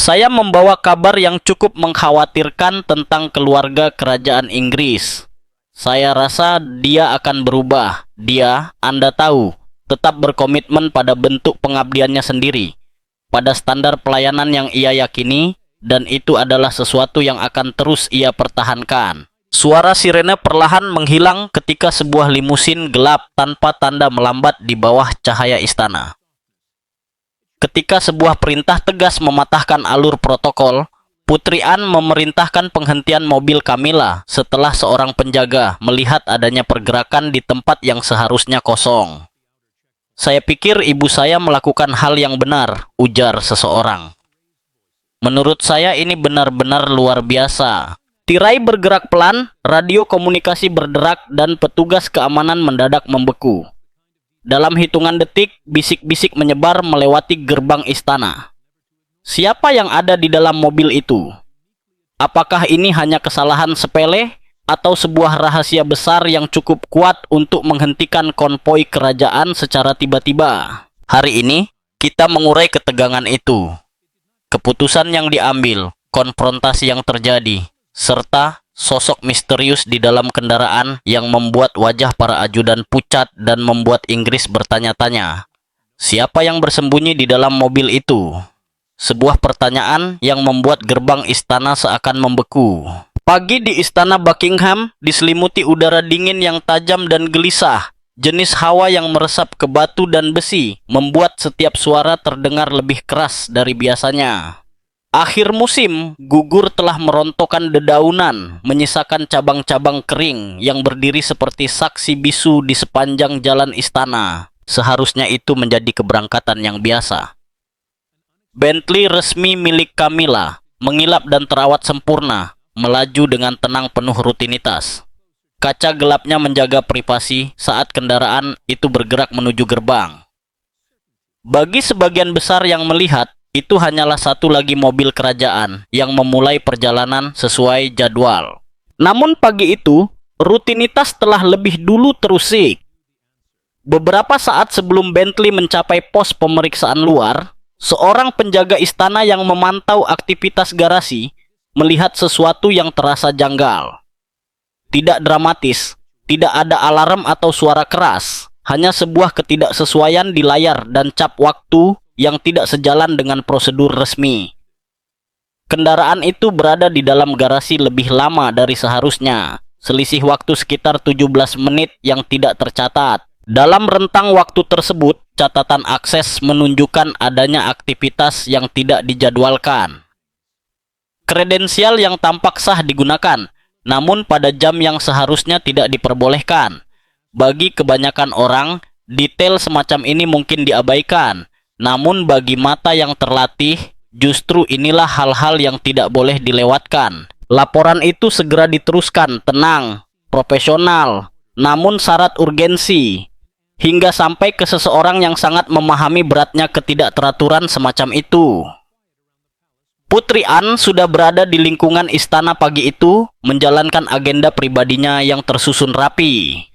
Saya membawa kabar yang cukup mengkhawatirkan tentang keluarga kerajaan Inggris. Saya rasa dia akan berubah. Dia, Anda tahu, tetap berkomitmen pada bentuk pengabdiannya sendiri, pada standar pelayanan yang ia yakini, dan itu adalah sesuatu yang akan terus ia pertahankan. Suara sirene perlahan menghilang ketika sebuah limusin gelap tanpa tanda melambat di bawah cahaya istana. Ketika sebuah perintah tegas mematahkan alur protokol, Putri Anne memerintahkan penghentian mobil Camilla setelah seorang penjaga melihat adanya pergerakan di tempat yang seharusnya kosong. "Saya pikir ibu saya melakukan hal yang benar," ujar seseorang. "Menurut saya ini benar-benar luar biasa." Tirai bergerak pelan, radio komunikasi berderak, dan petugas keamanan mendadak membeku. Dalam hitungan detik, bisik-bisik menyebar melewati gerbang istana. Siapa yang ada di dalam mobil itu? Apakah ini hanya kesalahan sepele atau sebuah rahasia besar yang cukup kuat untuk menghentikan konvoi kerajaan secara tiba-tiba? Hari ini, kita mengurai ketegangan itu. Keputusan yang diambil, konfrontasi yang terjadi, serta sosok misterius di dalam kendaraan yang membuat wajah para ajudan pucat dan membuat Inggris bertanya-tanya. Siapa yang bersembunyi di dalam mobil itu? Sebuah pertanyaan yang membuat gerbang istana seakan membeku. Pagi di istana Buckingham diselimuti udara dingin yang tajam dan gelisah. Jenis hawa yang meresap ke batu dan besi membuat setiap suara terdengar lebih keras dari biasanya. Akhir musim, gugur telah merontokkan dedaunan, menyisakan cabang-cabang kering yang berdiri seperti saksi bisu di sepanjang jalan istana. Seharusnya itu menjadi keberangkatan yang biasa. Bentley resmi milik Camilla, mengilap dan terawat sempurna, melaju dengan tenang penuh rutinitas. Kaca gelapnya menjaga privasi saat kendaraan itu bergerak menuju gerbang. Bagi sebagian besar yang melihat, itu hanyalah satu lagi mobil kerajaan yang memulai perjalanan sesuai jadwal. Namun pagi itu, rutinitas telah lebih dulu terusik. Beberapa saat sebelum Bentley mencapai pos pemeriksaan luar, seorang penjaga istana yang memantau aktivitas garasi melihat sesuatu yang terasa janggal. Tidak dramatis, tidak ada alarm atau suara keras, hanya sebuah ketidaksesuaian di layar dan cap waktu yang tidak sejalan dengan prosedur resmi. Kendaraan itu berada di dalam garasi lebih lama dari seharusnya, selisih waktu sekitar 17 menit yang tidak tercatat. Dalam rentang waktu tersebut, catatan akses menunjukkan adanya aktivitas yang tidak dijadwalkan. Kredensial yang tampak sah digunakan, namun pada jam yang seharusnya tidak diperbolehkan. Bagi kebanyakan orang, detail semacam ini mungkin diabaikan. Namun bagi mata yang terlatih, justru inilah hal-hal yang tidak boleh dilewatkan. Laporan itu segera diteruskan, tenang, profesional, namun syarat urgensi, hingga sampai ke seseorang yang sangat memahami beratnya ketidakteraturan semacam itu. Putri Anne sudah berada di lingkungan istana pagi itu, menjalankan agenda pribadinya yang tersusun rapi.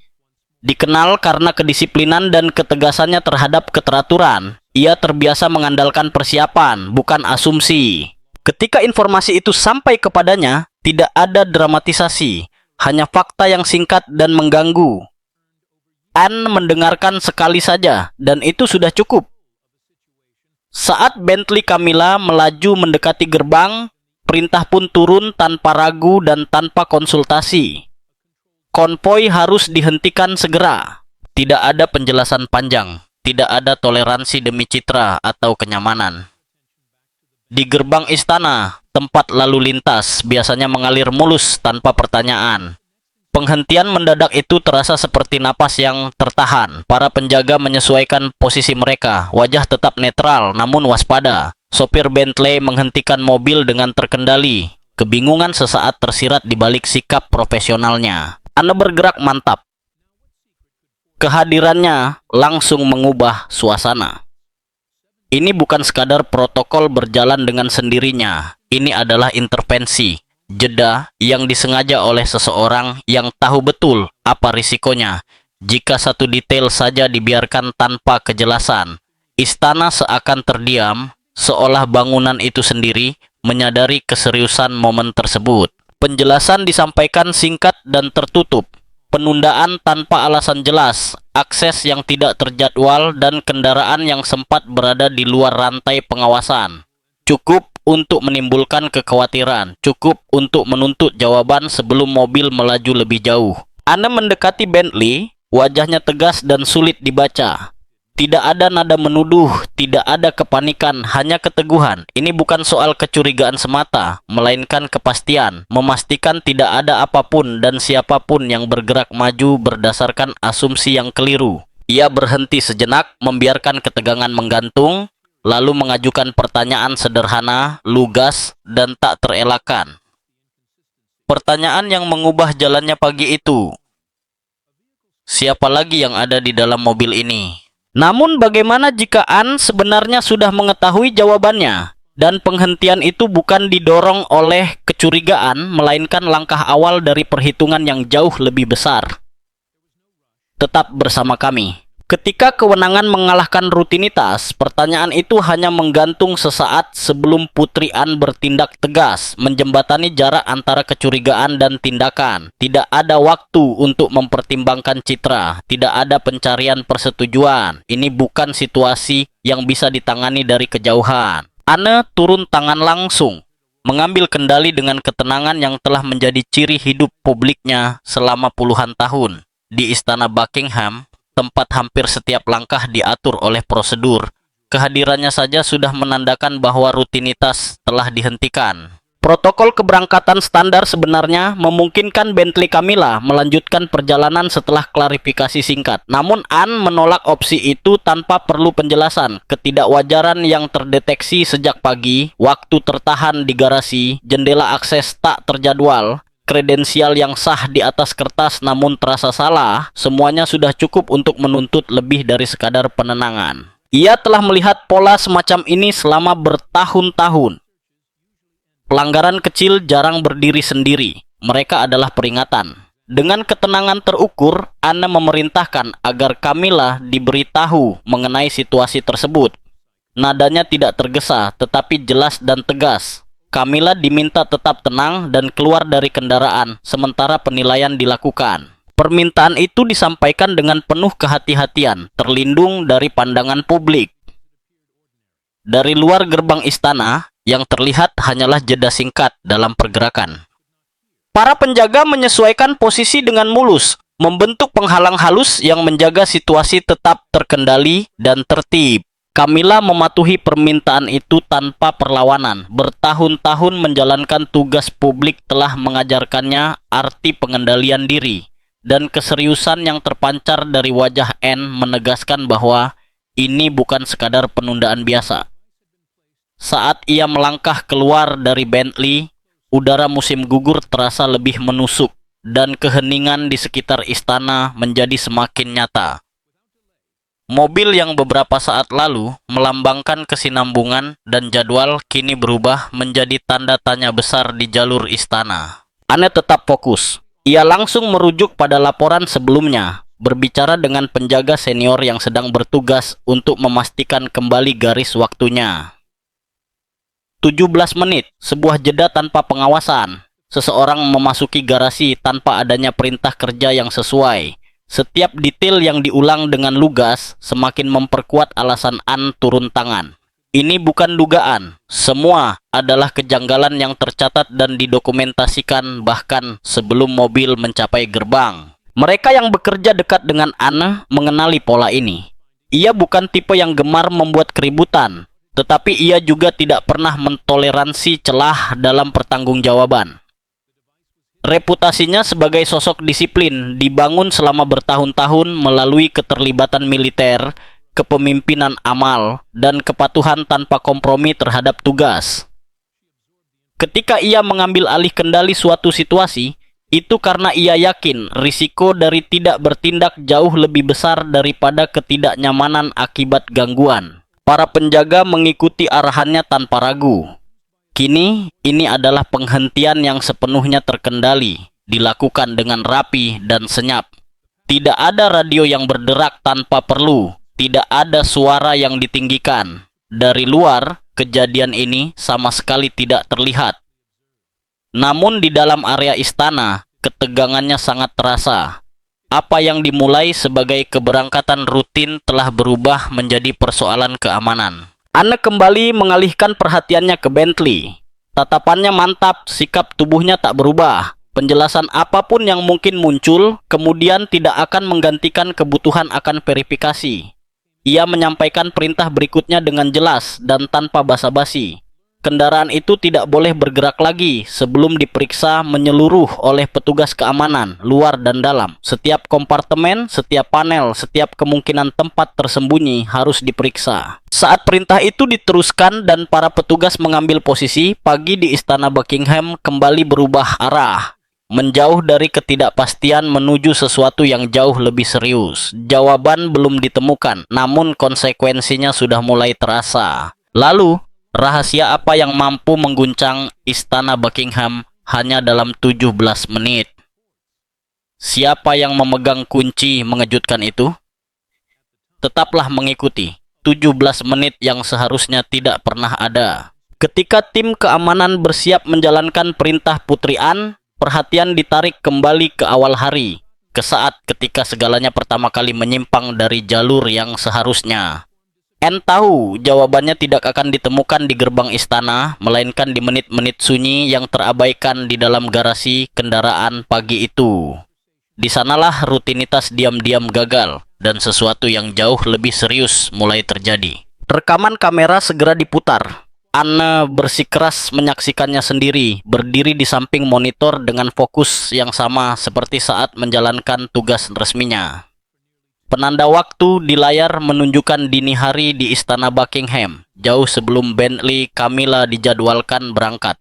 Dikenal karena kedisiplinan dan ketegasannya terhadap keteraturan, ia terbiasa mengandalkan persiapan, bukan asumsi. Ketika informasi itu sampai kepadanya, tidak ada dramatisasi, hanya fakta yang singkat dan mengganggu. Anne mendengarkan sekali saja, dan itu sudah cukup. Saat Bentley Camilla melaju mendekati gerbang, perintah pun turun tanpa ragu dan tanpa konsultasi. Konvoi harus dihentikan segera. Tidak ada penjelasan panjang. Tidak ada toleransi demi citra atau kenyamanan. Di gerbang istana, tempat lalu lintas biasanya mengalir mulus tanpa pertanyaan. Penghentian mendadak itu terasa seperti napas yang tertahan. Para penjaga menyesuaikan posisi mereka. Wajah tetap netral namun waspada. Sopir Bentley menghentikan mobil dengan terkendali. Kebingungan sesaat tersirat di balik sikap profesionalnya. Anda bergerak mantap. Kehadirannya langsung mengubah suasana. Ini bukan sekadar protokol berjalan dengan sendirinya. Ini adalah intervensi, jeda yang disengaja oleh seseorang yang tahu betul apa risikonya. Jika satu detail saja dibiarkan tanpa kejelasan, istana seakan terdiam, seolah bangunan itu sendiri menyadari keseriusan momen tersebut. Penjelasan disampaikan singkat dan tertutup. Penundaan tanpa alasan jelas, akses yang tidak terjadwal, dan kendaraan yang sempat berada di luar rantai pengawasan. Cukup untuk menimbulkan kekhawatiran, cukup untuk menuntut jawaban sebelum mobil melaju lebih jauh. Anda mendekati Bentley, wajahnya tegas dan sulit dibaca. Tidak ada nada menuduh, tidak ada kepanikan, hanya keteguhan. Ini bukan soal kecurigaan semata, melainkan kepastian, memastikan tidak ada apapun dan siapapun yang bergerak maju berdasarkan asumsi yang keliru. Ia berhenti sejenak, membiarkan ketegangan menggantung, lalu mengajukan pertanyaan sederhana, lugas, dan tak terelakkan. Pertanyaan yang mengubah jalannya pagi itu. Siapa lagi yang ada di dalam mobil ini? Namun bagaimana jika An sebenarnya sudah mengetahui jawabannya? Dan penghentian itu bukan didorong oleh kecurigaan, melainkan langkah awal dari perhitungan yang jauh lebih besar. Tetap bersama kami. Ketika kewenangan mengalahkan rutinitas, pertanyaan itu hanya menggantung sesaat sebelum Putri An bertindak tegas, menjembatani jarak antara kecurigaan dan tindakan. Tidak ada waktu untuk mempertimbangkan citra, tidak ada pencarian persetujuan. Ini bukan situasi yang bisa ditangani dari kejauhan. Anne turun tangan langsung, mengambil kendali dengan ketenangan yang telah menjadi ciri hidup publiknya selama puluhan tahun. Di Istana Buckingham, tempat hampir setiap langkah diatur oleh prosedur, kehadirannya saja sudah menandakan bahwa rutinitas telah dihentikan. Protokol keberangkatan standar sebenarnya memungkinkan Bentley Camilla melanjutkan perjalanan setelah klarifikasi singkat. Namun Anne menolak opsi itu tanpa perlu penjelasan. Ketidakwajaran yang terdeteksi sejak pagi, waktu tertahan di garasi, jendela akses tak terjadwal, kredensial yang sah di atas kertas namun terasa salah, semuanya sudah cukup untuk menuntut lebih dari sekadar penenangan. Ia telah melihat pola semacam ini selama bertahun-tahun. Pelanggaran kecil jarang berdiri sendiri, mereka adalah peringatan. Dengan ketenangan terukur, Anne memerintahkan agar Camilla diberitahu mengenai situasi tersebut. Nadanya tidak tergesa, tetapi jelas dan tegas. Camilla diminta tetap tenang dan keluar dari kendaraan, sementara penilaian dilakukan. Permintaan itu disampaikan dengan penuh kehati-hatian, terlindung dari pandangan publik. Dari luar gerbang istana, yang terlihat hanyalah jeda singkat dalam pergerakan. Para penjaga menyesuaikan posisi dengan mulus, membentuk penghalang halus yang menjaga situasi tetap terkendali dan tertib. Camilla mematuhi permintaan itu tanpa perlawanan. Bertahun-tahun menjalankan tugas publik telah mengajarkannya arti pengendalian diri. Dan keseriusan yang terpancar dari wajah Anne menegaskan bahwa ini bukan sekadar penundaan biasa. Saat ia melangkah keluar dari Bentley, udara musim gugur terasa lebih menusuk, dan keheningan di sekitar istana menjadi semakin nyata. Mobil yang beberapa saat lalu melambangkan kesinambungan dan jadwal kini berubah menjadi tanda tanya besar di jalur istana. Anne tetap fokus. Ia langsung merujuk pada laporan sebelumnya, berbicara dengan penjaga senior yang sedang bertugas untuk memastikan kembali garis waktunya. 17 menit, sebuah jeda tanpa pengawasan. Seseorang memasuki garasi tanpa adanya perintah kerja yang sesuai. Setiap detail yang diulang dengan lugas semakin memperkuat alasan Anne turun tangan. Ini bukan dugaan, semua adalah kejanggalan yang tercatat dan didokumentasikan bahkan sebelum mobil mencapai gerbang. Mereka yang bekerja dekat dengan Anne mengenali pola ini. Ia bukan tipe yang gemar membuat keributan, tetapi ia juga tidak pernah mentoleransi celah dalam pertanggungjawaban. Reputasinya sebagai sosok disiplin dibangun selama bertahun-tahun melalui keterlibatan militer, kepemimpinan amal, dan kepatuhan tanpa kompromi terhadap tugas. Ketika ia mengambil alih kendali suatu situasi, itu karena ia yakin risiko dari tidak bertindak jauh lebih besar daripada ketidaknyamanan akibat gangguan. Para penjaga mengikuti arahannya tanpa ragu. Kini, ini adalah penghentian yang sepenuhnya terkendali, dilakukan dengan rapi dan senyap. Tidak ada radio yang berderak tanpa perlu, tidak ada suara yang ditinggikan. Dari luar, kejadian ini sama sekali tidak terlihat. Namun di dalam area istana, ketegangannya sangat terasa. Apa yang dimulai sebagai keberangkatan rutin telah berubah menjadi persoalan keamanan. Anne kembali mengalihkan perhatiannya ke Bentley. Tatapannya mantap, sikap tubuhnya tak berubah. Penjelasan apapun yang mungkin muncul, kemudian tidak akan menggantikan kebutuhan akan verifikasi. Ia menyampaikan perintah berikutnya dengan jelas dan tanpa basa-basi. Kendaraan itu tidak boleh bergerak lagi sebelum diperiksa menyeluruh oleh petugas keamanan, luar dan dalam. Setiap kompartemen, setiap panel, setiap kemungkinan tempat tersembunyi harus diperiksa. Saat perintah itu diteruskan dan para petugas mengambil posisi, pagi di Istana Buckingham kembali berubah arah. Menjauh dari ketidakpastian menuju sesuatu yang jauh lebih serius. Jawaban belum ditemukan, namun konsekuensinya sudah mulai terasa. Lalu, rahasia apa yang mampu mengguncang Istana Buckingham hanya dalam 17 menit? Siapa yang memegang kunci mengejutkan itu? Tetaplah mengikuti 17 menit yang seharusnya tidak pernah ada. Ketika tim keamanan bersiap menjalankan perintah Putri Anne, perhatian ditarik kembali ke awal hari, ke saat ketika segalanya pertama kali menyimpang dari jalur yang seharusnya. Anne tahu jawabannya tidak akan ditemukan di gerbang istana, melainkan di menit-menit sunyi yang terabaikan di dalam garasi kendaraan pagi itu. Di sanalah rutinitas diam-diam gagal, dan sesuatu yang jauh lebih serius mulai terjadi. Rekaman kamera segera diputar. Anne bersikeras menyaksikannya sendiri, berdiri di samping monitor dengan fokus yang sama seperti saat menjalankan tugas resminya. Penanda waktu di layar menunjukkan dini hari di Istana Buckingham, jauh sebelum Bentley Camilla dijadwalkan berangkat.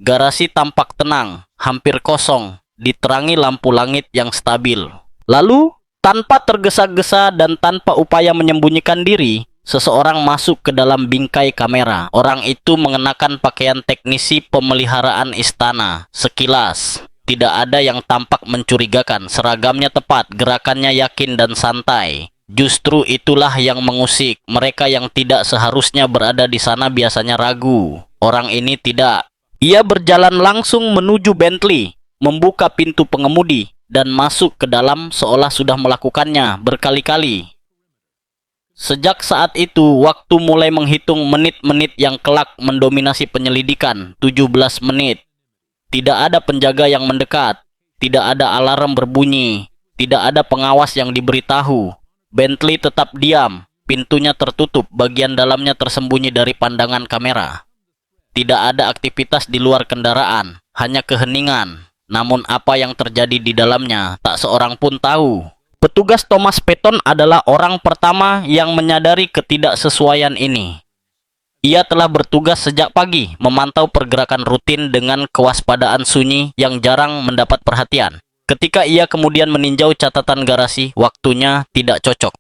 Garasi tampak tenang, hampir kosong, diterangi lampu langit yang stabil. Lalu, tanpa tergesa-gesa dan tanpa upaya menyembunyikan diri, seseorang masuk ke dalam bingkai kamera. Orang itu mengenakan pakaian teknisi pemeliharaan istana. Sekilas, tidak ada yang tampak mencurigakan. Seragamnya tepat, gerakannya yakin dan santai. Justru itulah yang mengusik. Mereka yang tidak seharusnya berada di sana biasanya ragu. Orang ini tidak. Ia berjalan langsung menuju Bentley, membuka pintu pengemudi, dan masuk ke dalam seolah sudah melakukannya berkali-kali. Sejak saat itu, waktu mulai menghitung menit-menit yang kelak mendominasi penyelidikan. 17 menit. Tidak ada penjaga yang mendekat. Tidak ada alarm berbunyi. Tidak ada pengawas yang diberitahu. Bentley tetap diam. Pintunya tertutup, bagian dalamnya tersembunyi dari pandangan kamera. Tidak ada aktivitas di luar kendaraan, hanya keheningan. Namun apa yang terjadi di dalamnya, tak seorang pun tahu. Petugas Thomas Patton adalah orang pertama yang menyadari ketidaksesuaian ini. Ia telah bertugas sejak pagi, memantau pergerakan rutin dengan kewaspadaan sunyi yang jarang mendapat perhatian. Ketika ia kemudian meninjau catatan garasi, waktunya tidak cocok.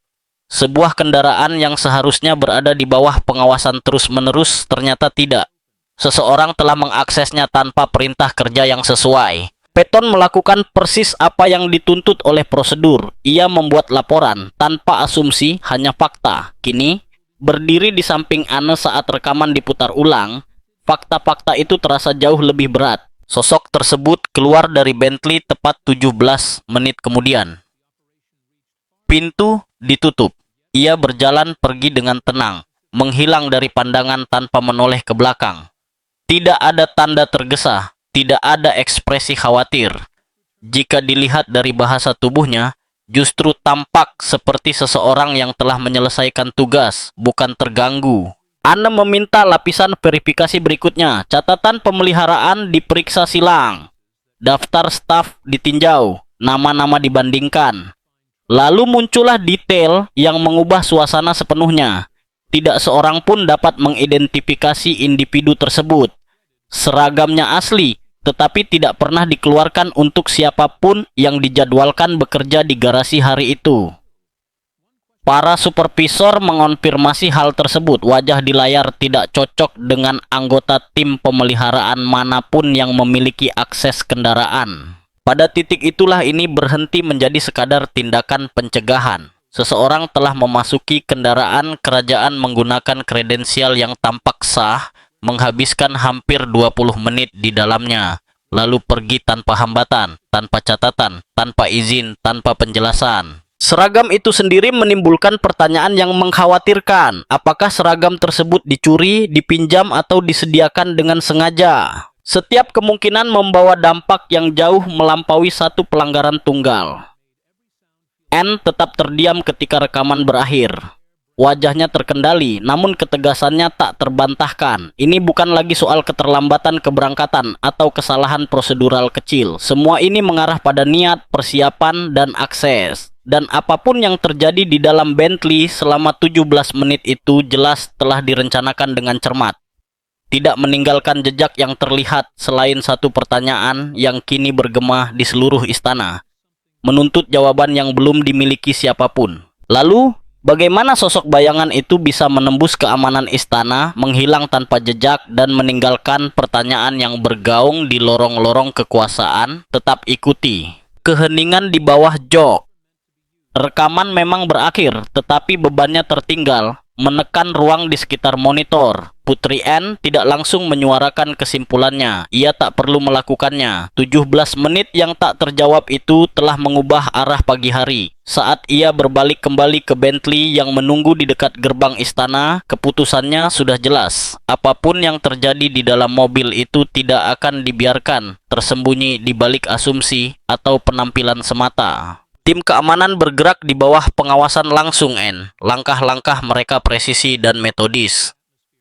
Sebuah kendaraan yang seharusnya berada di bawah pengawasan terus-menerus ternyata tidak. Seseorang telah mengaksesnya tanpa perintah kerja yang sesuai. Patton melakukan persis apa yang dituntut oleh prosedur. Ia membuat laporan tanpa asumsi, hanya fakta. Kini, berdiri di samping Anne saat rekaman diputar ulang, fakta-fakta itu terasa jauh lebih berat. Sosok tersebut keluar dari Bentley tepat 17 menit kemudian. Pintu ditutup. Ia berjalan pergi dengan tenang, menghilang dari pandangan tanpa menoleh ke belakang. Tidak ada tanda tergesa, tidak ada ekspresi khawatir. Jika dilihat dari bahasa tubuhnya, justru tampak seperti seseorang yang telah menyelesaikan tugas, bukan terganggu. Anne meminta lapisan verifikasi berikutnya. Catatan pemeliharaan diperiksa silang. Daftar staf ditinjau, nama-nama dibandingkan. Lalu muncullah detail yang mengubah suasana sepenuhnya. Tidak seorang pun dapat mengidentifikasi individu tersebut. Seragamnya asli, tetapi tidak pernah dikeluarkan untuk siapapun yang dijadwalkan bekerja di garasi hari itu. Para supervisor mengonfirmasi hal tersebut. Wajah di layar tidak cocok dengan anggota tim pemeliharaan manapun yang memiliki akses kendaraan. Pada titik itulah ini berhenti menjadi sekadar tindakan pencegahan. seseorang telah memasuki kendaraan kerajaan menggunakan kredensial yang tampak sah, menghabiskan hampir 20 menit di dalamnya, lalu pergi tanpa hambatan, tanpa catatan, tanpa izin, tanpa penjelasan. Seragam itu sendiri menimbulkan pertanyaan yang mengkhawatirkan. Apakah seragam tersebut dicuri, dipinjam, atau disediakan dengan sengaja? Setiap kemungkinan membawa dampak yang jauh melampaui satu pelanggaran tunggal. N tetap terdiam ketika rekaman berakhir. Wajahnya terkendali, namun ketegasannya tak terbantahkan. Ini bukan lagi soal keterlambatan keberangkatan atau kesalahan prosedural kecil. Semua ini mengarah pada niat, persiapan, dan akses. Dan apapun yang terjadi di dalam Bentley selama 17 menit itu jelas telah direncanakan dengan cermat. Tidak meninggalkan jejak yang terlihat selain satu pertanyaan yang kini bergema di seluruh istana, menuntut jawaban yang belum dimiliki siapapun. Lalu, bagaimana sosok bayangan itu bisa menembus keamanan istana, menghilang tanpa jejak, dan meninggalkan pertanyaan yang bergaung di lorong-lorong kekuasaan? Tetap ikuti keheningan di bawah jok. Rekaman memang berakhir, tetapi bebannya tertinggal, menekan ruang di sekitar monitor. Putri N tidak langsung menyuarakan kesimpulannya. Ia tak perlu melakukannya. 17 menit yang tak terjawab itu telah mengubah arah pagi hari. Saat ia berbalik kembali ke Bentley yang menunggu di dekat gerbang istana, keputusannya sudah jelas. Apapun yang terjadi di dalam mobil itu tidak akan dibiarkan tersembunyi di balik asumsi atau penampilan semata. Tim keamanan bergerak di bawah pengawasan langsung N. Langkah-langkah mereka presisi dan metodis.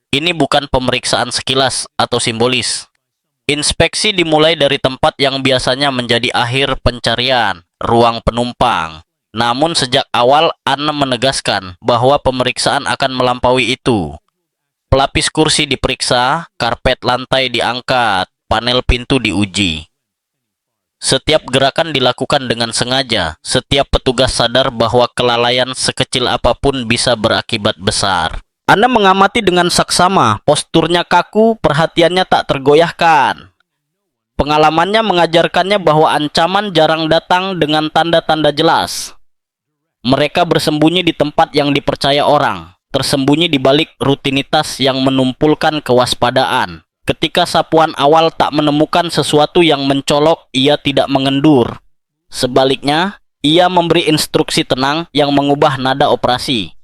Ini bukan pemeriksaan sekilas atau simbolis. Inspeksi dimulai dari tempat yang biasanya menjadi akhir pencarian, ruang penumpang. Namun sejak awal Anne menegaskan bahwa pemeriksaan akan melampaui itu. Pelapis kursi diperiksa, karpet lantai diangkat, panel pintu diuji. Setiap gerakan dilakukan dengan sengaja. Setiap petugas sadar bahwa kelalaian sekecil apapun bisa berakibat besar. Anda mengamati dengan saksama, posturnya kaku, perhatiannya tak tergoyahkan. Pengalamannya mengajarkannya bahwa ancaman jarang datang dengan tanda-tanda jelas. Mereka bersembunyi di tempat yang dipercaya orang, tersembunyi di balik rutinitas yang menumpulkan kewaspadaan. Ketika sapuan awal tak menemukan sesuatu yang mencolok, ia tidak mengendur. Sebaliknya, ia memberi instruksi tenang yang mengubah nada operasi.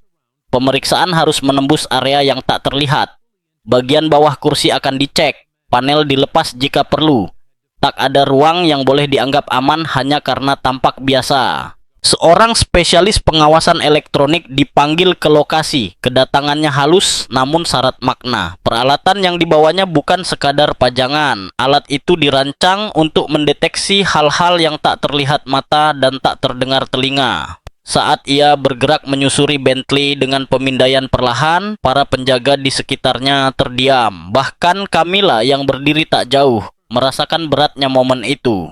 Pemeriksaan harus menembus area yang tak terlihat. Bagian bawah kursi akan dicek, panel dilepas jika perlu. Tak ada ruang yang boleh dianggap aman hanya karena tampak biasa. Seorang spesialis pengawasan elektronik dipanggil ke lokasi. Kedatangannya halus namun syarat makna. Peralatan yang dibawanya bukan sekadar pajangan. Alat itu dirancang untuk mendeteksi hal-hal yang tak terlihat mata dan tak terdengar telinga. Saat ia bergerak menyusuri Bentley dengan pemindaian perlahan, para penjaga di sekitarnya terdiam. Bahkan Camilla yang berdiri tak jauh merasakan beratnya momen itu.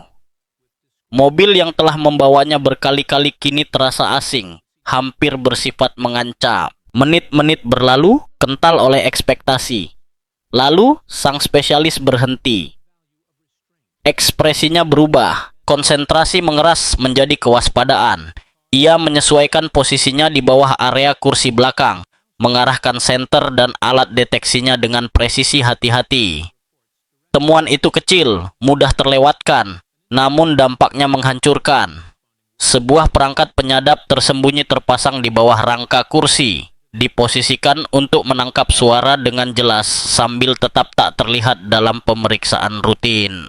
Mobil yang telah membawanya berkali-kali kini terasa asing, hampir bersifat mengancam. Menit-menit berlalu, kental oleh ekspektasi. Lalu, sang spesialis berhenti. Ekspresinya berubah, konsentrasi mengeras menjadi kewaspadaan. Ia menyesuaikan posisinya di bawah area kursi belakang, mengarahkan senter dan alat deteksinya dengan presisi hati-hati. Temuan itu kecil, mudah terlewatkan, namun dampaknya menghancurkan. Sebuah perangkat penyadap tersembunyi terpasang di bawah rangka kursi, diposisikan untuk menangkap suara dengan jelas sambil tetap tak terlihat dalam pemeriksaan rutin.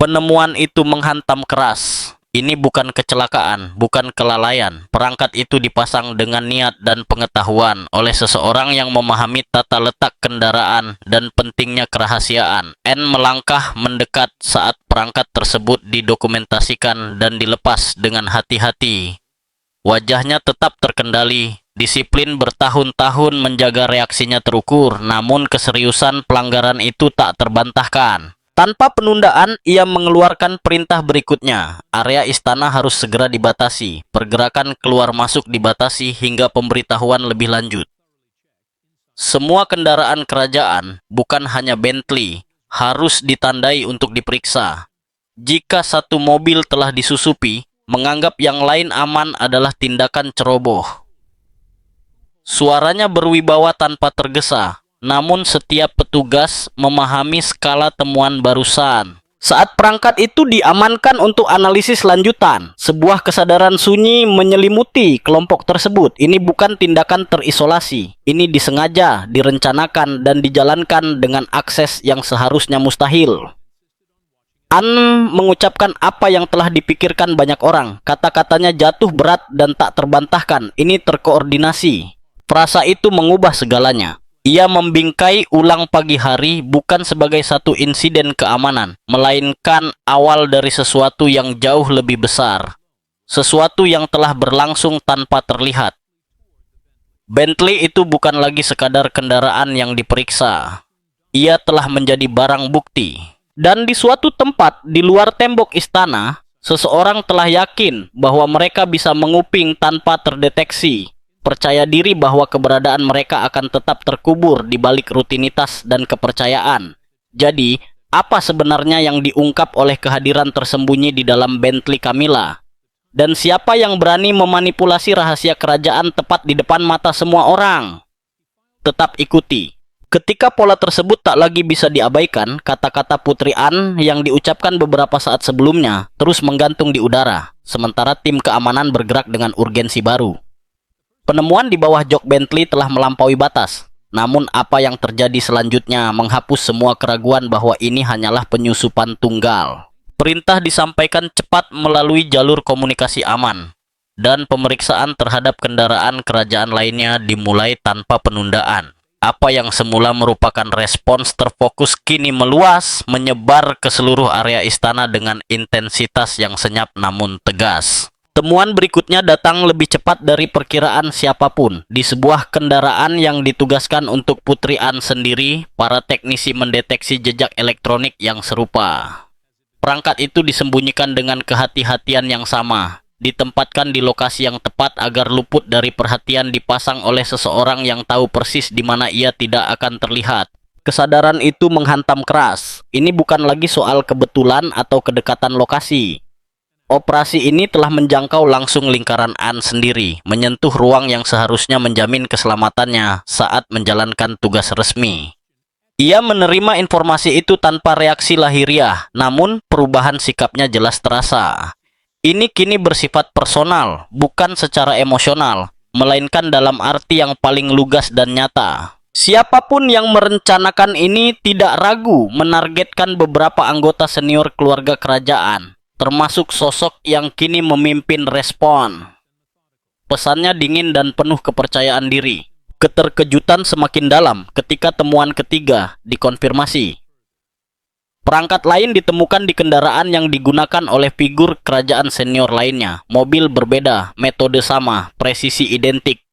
Penemuan itu menghantam keras. Ini bukan kecelakaan, bukan kelalaian. Perangkat itu dipasang dengan niat dan pengetahuan oleh seseorang yang memahami tata letak kendaraan dan pentingnya kerahasiaan. N melangkah mendekat saat perangkat tersebut didokumentasikan dan dilepas dengan hati-hati. Wajahnya tetap terkendali. Disiplin bertahun-tahun menjaga reaksinya terukur, namun keseriusan pelanggaran itu tak terbantahkan. Tanpa penundaan, ia mengeluarkan perintah berikutnya. Area istana harus segera dibatasi. Pergerakan keluar masuk dibatasi hingga pemberitahuan lebih lanjut. Semua kendaraan kerajaan, bukan hanya Bentley, harus ditandai untuk diperiksa. Jika satu mobil telah disusupi, menganggap yang lain aman adalah tindakan ceroboh. Suaranya berwibawa tanpa tergesa, namun setiap petugas memahami skala temuan barusan. Saat perangkat itu diamankan untuk analisis lanjutan, sebuah kesadaran sunyi menyelimuti kelompok tersebut. Ini bukan tindakan terisolasi. Ini disengaja, direncanakan, dan dijalankan dengan akses yang seharusnya mustahil. An mengucapkan apa yang telah dipikirkan banyak orang. Kata-katanya jatuh berat dan tak terbantahkan. Ini terkoordinasi. Frasa itu mengubah segalanya. Ia membingkai ulang pagi hari bukan sebagai satu insiden keamanan, melainkan awal dari sesuatu yang jauh lebih besar. Sesuatu yang telah berlangsung tanpa terlihat. Bentley itu bukan lagi sekadar kendaraan yang diperiksa. Ia telah menjadi barang bukti. Dan di suatu tempat di luar tembok istana, seseorang telah yakin bahwa mereka bisa menguping tanpa terdeteksi. Percaya diri bahwa keberadaan mereka akan tetap terkubur di balik rutinitas dan kepercayaan. Jadi, apa sebenarnya yang diungkap oleh kehadiran tersembunyi di dalam Bentley Camilla? Dan siapa yang berani memanipulasi rahasia kerajaan tepat di depan mata semua orang? Tetap ikuti. Ketika pola tersebut tak lagi bisa diabaikan, kata-kata Putri Anne yang diucapkan beberapa saat sebelumnya terus menggantung di udara, sementara tim keamanan bergerak dengan urgensi baru. Penemuan di bawah jok Bentley telah melampaui batas. Namun apa yang terjadi selanjutnya menghapus semua keraguan bahwa ini hanyalah penyusupan tunggal. Perintah disampaikan cepat melalui jalur komunikasi aman. Dan pemeriksaan terhadap kendaraan kerajaan lainnya dimulai tanpa penundaan. Apa yang semula merupakan respons terfokus kini meluas, menyebar ke seluruh area istana dengan intensitas yang senyap namun tegas. Temuan berikutnya datang lebih cepat dari perkiraan siapapun. Di sebuah kendaraan yang ditugaskan untuk Putri Anne sendiri, para teknisi mendeteksi jejak elektronik yang serupa. Perangkat itu disembunyikan dengan kehati-hatian yang sama. Ditempatkan di lokasi yang tepat agar luput dari perhatian, dipasang oleh seseorang yang tahu persis di mana ia tidak akan terlihat. Kesadaran itu menghantam keras. Ini bukan lagi soal kebetulan atau kedekatan lokasi. Operasi ini telah menjangkau langsung lingkaran Anne sendiri, menyentuh ruang yang seharusnya menjamin keselamatannya saat menjalankan tugas resmi. Ia menerima informasi itu tanpa reaksi lahiriah, namun perubahan sikapnya jelas terasa. Ini kini bersifat personal, bukan secara emosional, melainkan dalam arti yang paling lugas dan nyata. Siapapun yang merencanakan ini tidak ragu menargetkan beberapa anggota senior keluarga kerajaan, termasuk sosok yang kini memimpin respon. Pesannya dingin dan penuh kepercayaan diri. Keterkejutan semakin dalam ketika temuan ketiga dikonfirmasi. Perangkat lain ditemukan di kendaraan yang digunakan oleh figur kerajaan senior lainnya. Mobil berbeda, metode sama, presisi identik.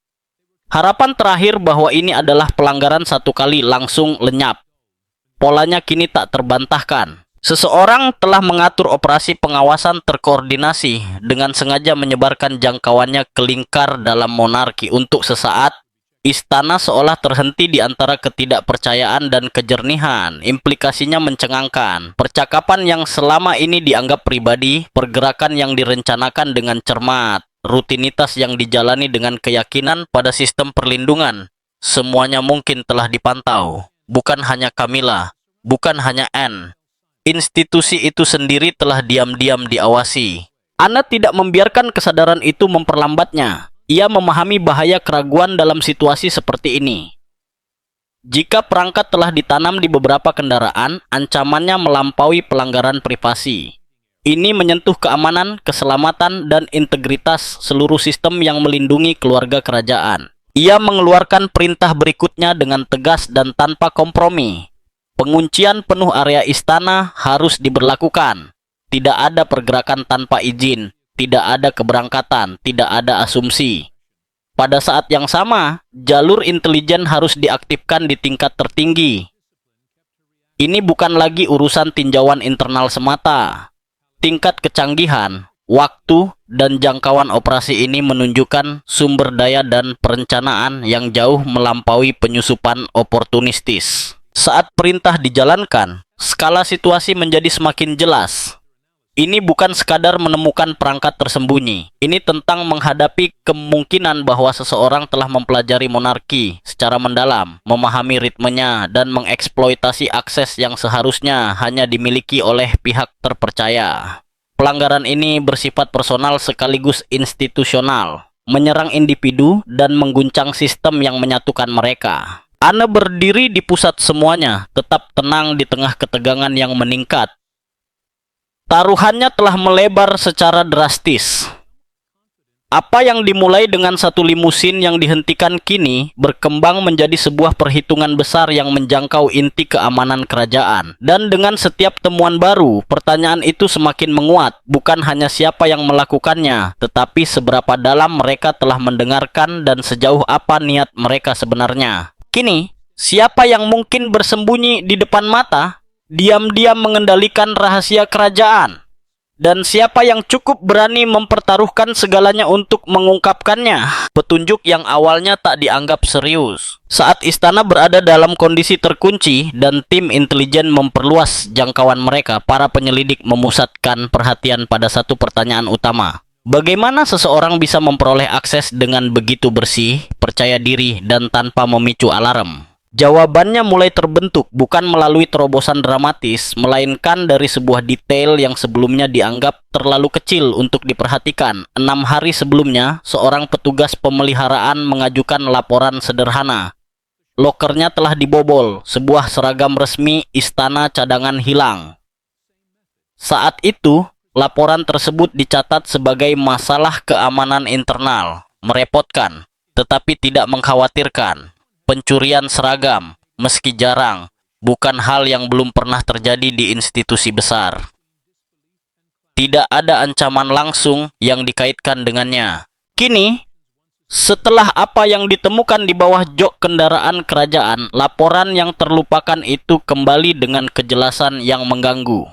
Harapan terakhir bahwa ini adalah pelanggaran satu kali langsung lenyap. Polanya kini tak terbantahkan. Seseorang telah mengatur operasi pengawasan terkoordinasi dengan sengaja menyebarkan jangkauannya ke lingkar dalam monarki. Untuk sesaat, istana seolah terhenti di antara ketidakpercayaan dan kejernihan. Implikasinya mencengangkan. Percakapan yang selama ini dianggap pribadi, pergerakan yang direncanakan dengan cermat, rutinitas yang dijalani dengan keyakinan pada sistem perlindungan. Semuanya mungkin telah dipantau. Bukan hanya Camilla, bukan hanya Anne. Institusi itu sendiri telah diam-diam diawasi. Anne tidak membiarkan kesadaran itu memperlambatnya. Ia memahami bahaya keraguan dalam situasi seperti ini. Jika perangkat telah ditanam di beberapa kendaraan, ancamannya melampaui pelanggaran privasi. Ini menyentuh keamanan, keselamatan, dan integritas seluruh sistem yang melindungi keluarga kerajaan. Ia mengeluarkan perintah berikutnya dengan tegas dan tanpa kompromi. Penguncian penuh area istana harus diberlakukan. Tidak ada pergerakan tanpa izin, tidak ada keberangkatan, tidak ada asumsi. Pada saat yang sama, jalur intelijen harus diaktifkan di tingkat tertinggi. Ini bukan lagi urusan tinjauan internal semata. Tingkat kecanggihan, waktu, dan jangkauan operasi ini menunjukkan sumber daya dan perencanaan yang jauh melampaui penyusupan oportunistis. Saat perintah dijalankan, skala situasi menjadi semakin jelas. Ini bukan sekadar menemukan perangkat tersembunyi. Ini tentang menghadapi kemungkinan bahwa seseorang telah mempelajari monarki secara mendalam, memahami ritmenya, dan mengeksploitasi akses yang seharusnya hanya dimiliki oleh pihak terpercaya. Pelanggaran ini bersifat personal sekaligus institusional, menyerang individu dan mengguncang sistem yang menyatukan mereka. Anda berdiri di pusat semuanya, tetap tenang di tengah ketegangan yang meningkat. Taruhannya telah melebar secara drastis. Apa yang dimulai dengan satu limusin yang dihentikan kini berkembang menjadi sebuah perhitungan besar yang menjangkau inti keamanan kerajaan. Dan dengan setiap temuan baru, pertanyaan itu semakin menguat. Bukan hanya siapa yang melakukannya, tetapi seberapa dalam mereka telah mendengarkan dan sejauh apa niat mereka sebenarnya. Kini, siapa yang mungkin bersembunyi di depan mata, diam-diam mengendalikan rahasia kerajaan? Dan siapa yang cukup berani mempertaruhkan segalanya untuk mengungkapkannya? Petunjuk yang awalnya tak dianggap serius. Saat istana berada dalam kondisi terkunci dan tim intelijen memperluas jangkauan mereka, para penyelidik memusatkan perhatian pada satu pertanyaan utama. Bagaimana seseorang bisa memperoleh akses dengan begitu bersih, percaya diri, dan tanpa memicu alarm? Jawabannya mulai terbentuk bukan melalui terobosan dramatis, melainkan dari sebuah detail yang sebelumnya dianggap terlalu kecil untuk diperhatikan. 6 hari sebelumnya, seorang petugas pemeliharaan mengajukan laporan sederhana. Lokernya telah dibobol, sebuah seragam resmi istana cadangan hilang. Saat itu, laporan tersebut dicatat sebagai masalah keamanan internal. Merepotkan, tetapi tidak mengkhawatirkan. Pencurian seragam, meski jarang, bukan hal yang belum pernah terjadi di institusi besar. Tidak ada ancaman langsung yang dikaitkan dengannya. Kini, setelah apa yang ditemukan di bawah jok kendaraan kerajaan, laporan yang terlupakan itu kembali dengan kejelasan yang mengganggu.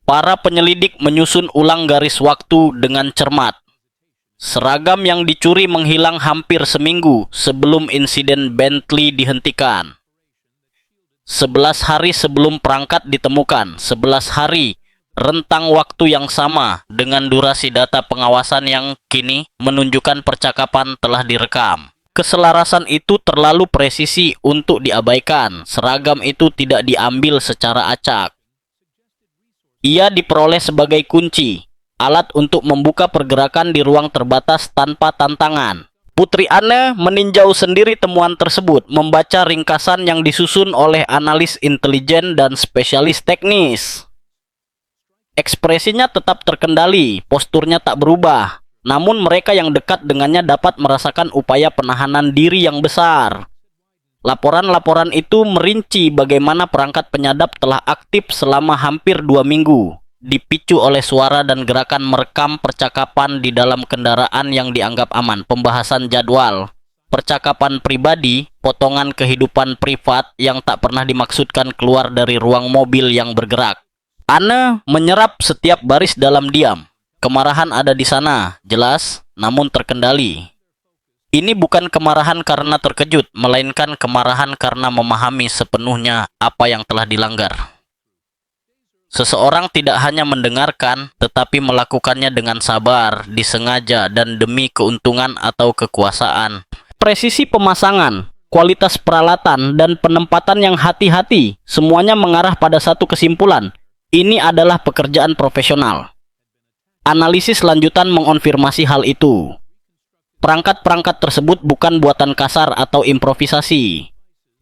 Para penyelidik menyusun ulang garis waktu dengan cermat. Seragam yang dicuri menghilang hampir seminggu sebelum insiden Bentley dihentikan. 11 hari sebelum perangkat ditemukan, 11 hari, rentang waktu yang sama dengan durasi data pengawasan yang kini menunjukkan percakapan telah direkam. Keselarasan itu terlalu presisi untuk diabaikan. Seragam itu tidak diambil secara acak. Ia diperoleh sebagai kunci, alat untuk membuka pergerakan di ruang terbatas tanpa tantangan. Putri Anne meninjau sendiri temuan tersebut, membaca ringkasan yang disusun oleh analis intelijen dan spesialis teknis. Ekspresinya tetap terkendali, posturnya tak berubah. Namun mereka yang dekat dengannya dapat merasakan upaya penahanan diri yang besar. Laporan-laporan itu merinci bagaimana perangkat penyadap telah aktif selama hampir 2 minggu. Dipicu oleh suara dan gerakan merekam percakapan di dalam kendaraan yang dianggap aman, pembahasan jadwal, percakapan pribadi, potongan kehidupan privat yang tak pernah dimaksudkan keluar dari ruang mobil yang bergerak. Anne menyerap setiap baris dalam diam. Kemarahan ada di sana, jelas, namun terkendali. Ini bukan kemarahan karena terkejut, melainkan kemarahan karena memahami sepenuhnya apa yang telah dilanggar. Seseorang tidak hanya mendengarkan, tetapi melakukannya dengan sabar, disengaja, dan demi keuntungan atau kekuasaan. Presisi pemasangan, kualitas peralatan, dan penempatan yang hati-hati, semuanya mengarah pada satu kesimpulan. Ini adalah pekerjaan profesional. Analisis lanjutan mengonfirmasi hal itu. Perangkat-perangkat tersebut bukan buatan kasar atau improvisasi.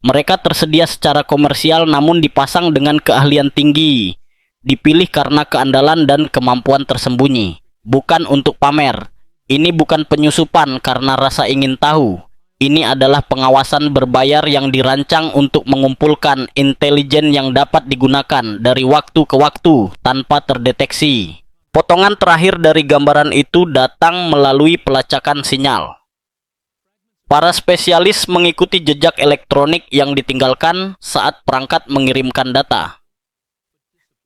Mereka tersedia secara komersial namun dipasang dengan keahlian tinggi. Dipilih karena keandalan dan kemampuan tersembunyi, bukan untuk pamer. Ini bukan penyusupan karena rasa ingin tahu. Ini adalah pengawasan berbayar yang dirancang untuk mengumpulkan intelijen yang dapat digunakan dari waktu ke waktu tanpa terdeteksi. Potongan terakhir dari gambaran itu datang melalui pelacakan sinyal. Para spesialis mengikuti jejak elektronik yang ditinggalkan saat perangkat mengirimkan data.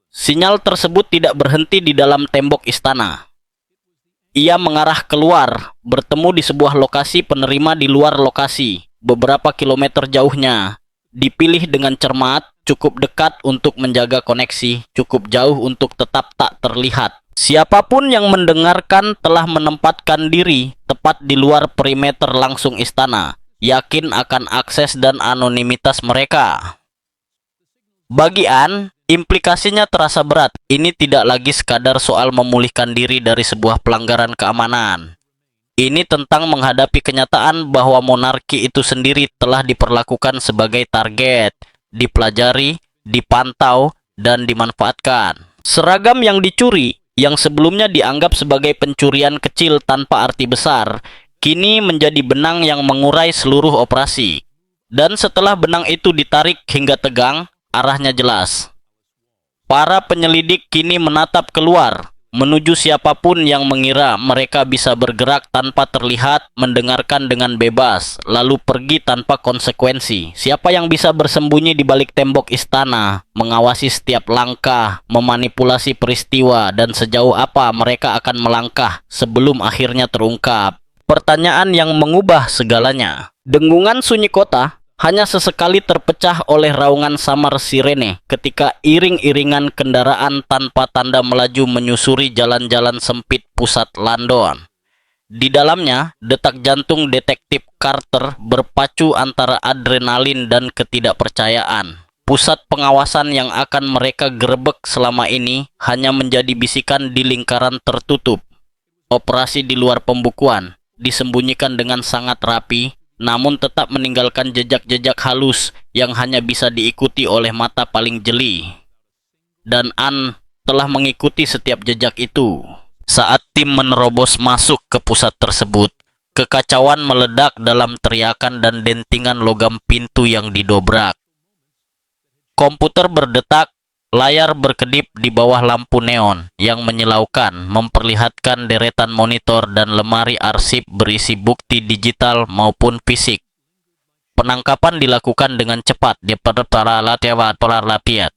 Sinyal tersebut tidak berhenti di dalam tembok istana. Ia mengarah keluar, bertemu di sebuah lokasi penerima di luar lokasi, beberapa kilometer jauhnya. dipilih dengan cermat, cukup dekat untuk menjaga koneksi, cukup jauh untuk tetap tak terlihat. Siapapun yang mendengarkan telah menempatkan diri tepat di luar perimeter langsung istana, yakin akan akses dan anonimitas mereka. Bagi An, implikasinya terasa berat. Ini tidak lagi sekadar soal memulihkan diri dari sebuah pelanggaran keamanan. Ini tentang menghadapi kenyataan bahwa monarki itu sendiri telah diperlakukan sebagai target, dipelajari, dipantau, dan dimanfaatkan. Seragam yang dicuri, yang sebelumnya dianggap sebagai pencurian kecil tanpa arti besar, kini menjadi benang yang mengurai seluruh operasi. Dan setelah benang itu ditarik hingga tegang, arahnya jelas. Para penyelidik kini menatap keluar, menuju siapapun yang mengira mereka bisa bergerak tanpa terlihat, mendengarkan dengan bebas, lalu pergi tanpa konsekuensi. Siapa yang bisa bersembunyi di balik tembok istana, mengawasi setiap langkah, memanipulasi peristiwa, dan sejauh apa mereka akan melangkah sebelum akhirnya terungkap. Pertanyaan yang mengubah segalanya. Dengungan sunyi kota hanya sesekali terpecah oleh raungan samar sirene ketika iring-iringan kendaraan tanpa tanda melaju menyusuri jalan-jalan sempit pusat London. Di dalamnya, detak jantung detektif Carter berpacu antara adrenalin dan ketidakpercayaan. Pusat pengawasan yang akan mereka gerebek selama ini hanya menjadi bisikan di lingkaran tertutup. Operasi di luar pembukuan disembunyikan dengan sangat rapi, namun tetap meninggalkan jejak-jejak halus yang hanya bisa diikuti oleh mata paling jeli. Dan An telah mengikuti setiap jejak itu. Saat tim menerobos masuk ke pusat tersebut, kekacauan meledak dalam teriakan dan dentingan logam pintu yang didobrak. Komputer berdetak, layar berkedip di bawah lampu neon yang menyilaukan, memperlihatkan deretan monitor dan lemari arsip berisi bukti digital maupun fisik. Penangkapan dilakukan dengan cepat di para lapiat.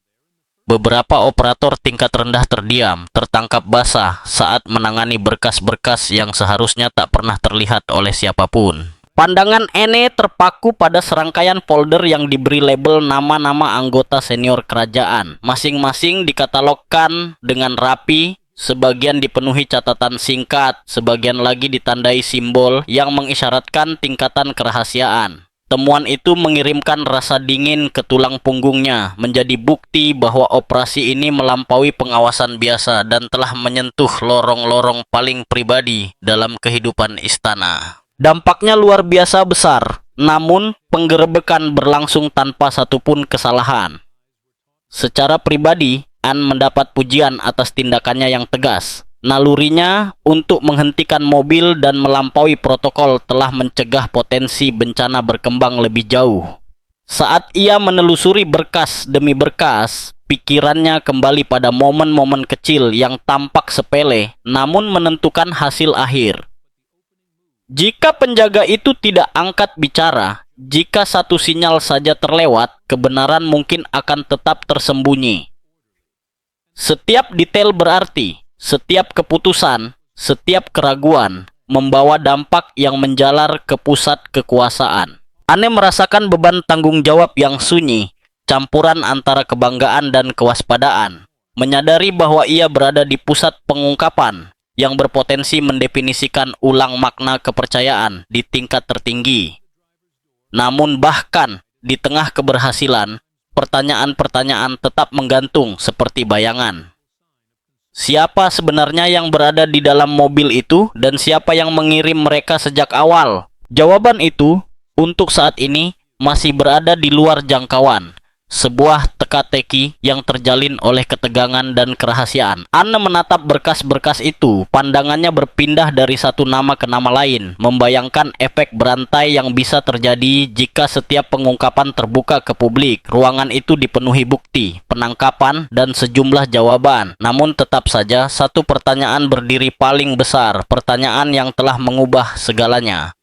Beberapa operator tingkat rendah terdiam, tertangkap basah saat menangani berkas-berkas yang seharusnya tak pernah terlihat oleh siapapun. Pandangan Ene terpaku pada serangkaian folder yang diberi label nama-nama anggota senior kerajaan. Masing-masing dikatalogkan dengan rapi, sebagian dipenuhi catatan singkat, sebagian lagi ditandai simbol yang mengisyaratkan tingkatan kerahasiaan. Temuan itu mengirimkan rasa dingin ke tulang punggungnya, menjadi bukti bahwa operasi ini melampaui pengawasan biasa dan telah menyentuh lorong-lorong paling pribadi dalam kehidupan istana. Dampaknya luar biasa besar, namun penggerebekan berlangsung tanpa satupun kesalahan. Secara pribadi, An mendapat pujian atas tindakannya yang tegas. Nalurinya untuk menghentikan mobil dan melampaui protokol telah mencegah potensi bencana berkembang lebih jauh. Saat ia menelusuri berkas demi berkas, pikirannya kembali pada momen-momen kecil yang tampak sepele, namun menentukan hasil akhir. Jika penjaga itu tidak angkat bicara, jika satu sinyal saja terlewat, kebenaran mungkin akan tetap tersembunyi. Setiap detail berarti, setiap keputusan, setiap keraguan, membawa dampak yang menjalar ke pusat kekuasaan. Ane merasakan beban tanggung jawab yang sunyi, campuran antara kebanggaan dan kewaspadaan. Menyadari bahwa ia berada di pusat pengungkapan, yang berpotensi mendefinisikan ulang makna kepercayaan di tingkat tertinggi. Namun bahkan di tengah keberhasilan, pertanyaan-pertanyaan tetap menggantung seperti bayangan. Siapa sebenarnya yang berada di dalam mobil itu dan siapa yang mengirim mereka sejak awal? Jawaban itu, untuk saat ini, masih berada di luar jangkauan. Sebuah teka-teki yang terjalin oleh ketegangan dan kerahasiaan. Anne menatap berkas-berkas itu, pandangannya berpindah dari satu nama ke nama lain, membayangkan efek berantai yang bisa terjadi jika setiap pengungkapan terbuka ke publik. Ruangan itu dipenuhi bukti, penangkapan, dan sejumlah jawaban. Namun tetap saja, satu pertanyaan berdiri paling besar, pertanyaan yang telah mengubah segalanya.